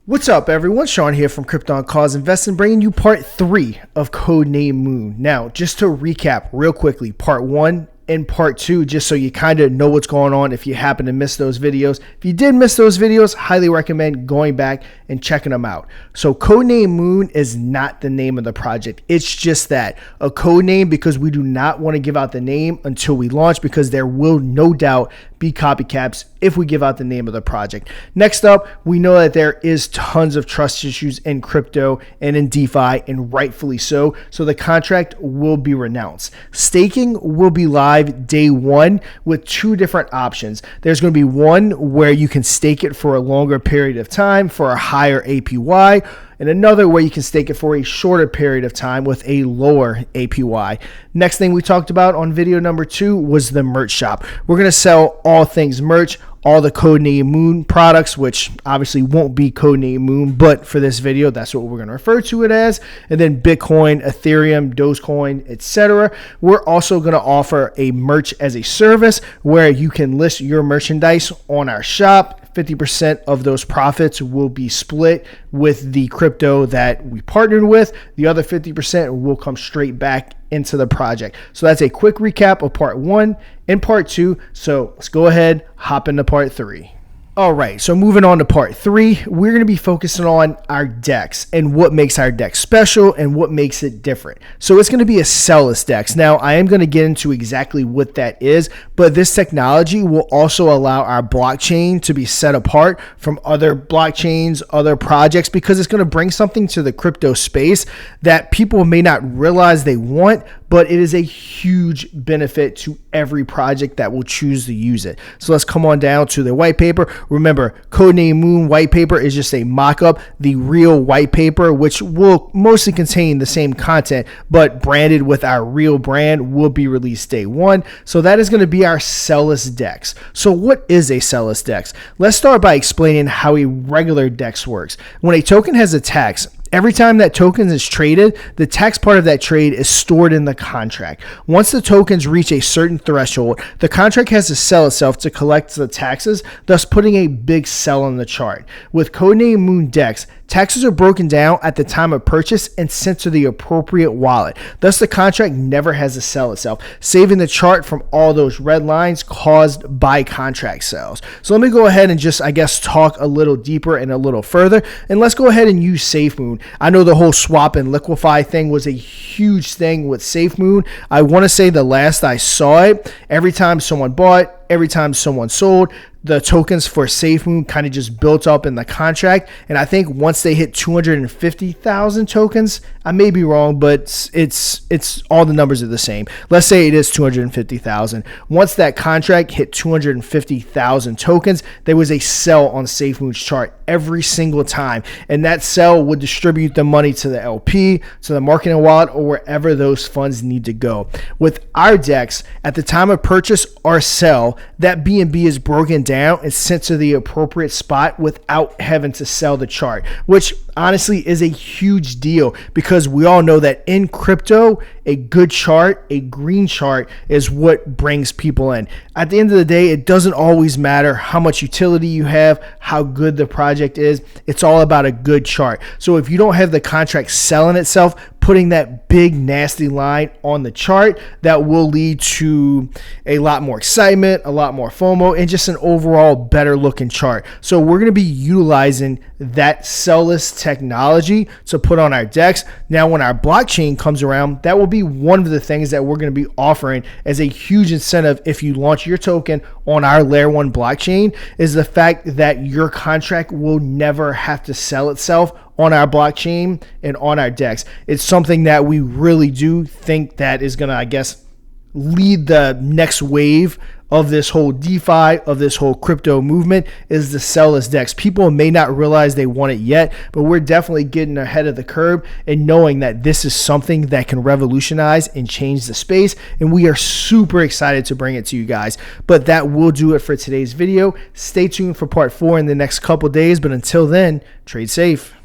What's up, everyone? Sean here from Crypto on Cause Investing, bringing you part 3 of CodenameMoon. Now, just to recap real quickly, part 1 and part 2, just so you kind of know what's going on if you happen to miss those videos. If you did miss those videos, highly recommend going back and checking them out. So CodenameMoon is not the name of the project. It's just that, a code name, because we do not want to give out the name until we launch, because there will no doubt be copycats if we give out the name of the project. Next up, we know that there is tons of trust issues in crypto and in DeFi, and rightfully so. So the contract will be renounced. Staking will be live day 1 with 2 different options. There's going to be one where you can stake it for a longer period of time for a higher APY, and another where you can stake it for a shorter period of time with a lower APY. Next thing we talked about on video number 2 was the merch shop. We're going to sell all things merch, all the CodenameMoon products, which obviously won't be CodenameMoon, but for this video, that's what we're going to refer to it as. And then Bitcoin, Ethereum, Dogecoin, etc. We're also going to offer a merch as a service where you can list your merchandise on our shop. 50% of those profits will be split with the crypto that we partnered with. The other 50% will come straight back into the project. So that's a quick recap of part 1 and part 2. So let's go ahead, hop into part 3. All right, so moving on to part 3, we're going to be focusing on our DEX and what makes our DEX special and what makes it different. So it's going to be a Sell-less DEX. Now, I am going to get into exactly what that is, but this technology will also allow our blockchain to be set apart from other blockchains, other projects, because it's going to bring something to the crypto space that people may not realize they want, but it is a huge benefit to every project that will choose to use it. So let's come on down to the white paper. Remember, CodenameMoon white paper is just a mock-up. The real white paper, which will mostly contain the same content, but branded with our real brand, will be released day 1. So that is going to be our Sell-less DEX. So what is a Sell-less DEX? Let's start by explaining how a regular DEX works. When a token has a tax, every time that token is traded, the tax part of that trade is stored in the contract. Once the tokens reach a certain threshold, the contract has to sell itself to collect the taxes, thus putting a big sell on the chart. With CodenameMoon DEX, taxes are broken down at the time of purchase and sent to the appropriate wallet. Thus, the contract never has to sell itself, saving the chart from all those red lines caused by contract sales. So let me go ahead and just, talk a little deeper and a little further. And let's go ahead and use SafeMoon. I know the whole swap and liquefy thing was a huge thing with SafeMoon. I want to say the last I saw it, every time someone bought, every time someone sold, the tokens for SafeMoon kind of just built up in the contract. And I think once they hit 250,000 tokens, I may be wrong, but it's all the numbers are the same. Let's say it is 250,000. Once that contract hit 250,000 tokens, there was a sell on SafeMoon's chart every single time. And that sell would distribute the money to the LP, to the marketing wallet, or wherever those funds need to go. With our DEX, at the time of purchase or sell, that BNB is broken down and sent to the appropriate spot without having to sell the chart, which honestly is a huge deal, because we all know that in crypto, a good chart, a green chart, is what brings people in. At the end of the day, it doesn't always matter how much utility you have, how good the project is. It's all about a good chart. So if you don't have the contract selling itself, putting that big nasty line on the chart, that will lead to a lot more excitement, a lot more FOMO, and just an overall better looking chart. So we're going to be utilizing that Sell-less technology to put on our DEX. Now, when our blockchain comes around, that will be one of the things that we're going to be offering as a huge incentive if you launch your token on our Layer 1 blockchain, is the fact that your contract will never have to sell itself on our blockchain and on our DEX. It's something that we really do think that is going to, lead the next wave of this whole DeFi, of this whole crypto movement, is the Sell-less DEX. People may not realize they want it yet, but we're definitely getting ahead of the curve and knowing that this is something that can revolutionize and change the space, and we are super excited to bring it to you guys. But that will do it for today's video. Stay tuned for part 4 in the next couple days, but until then, trade safe.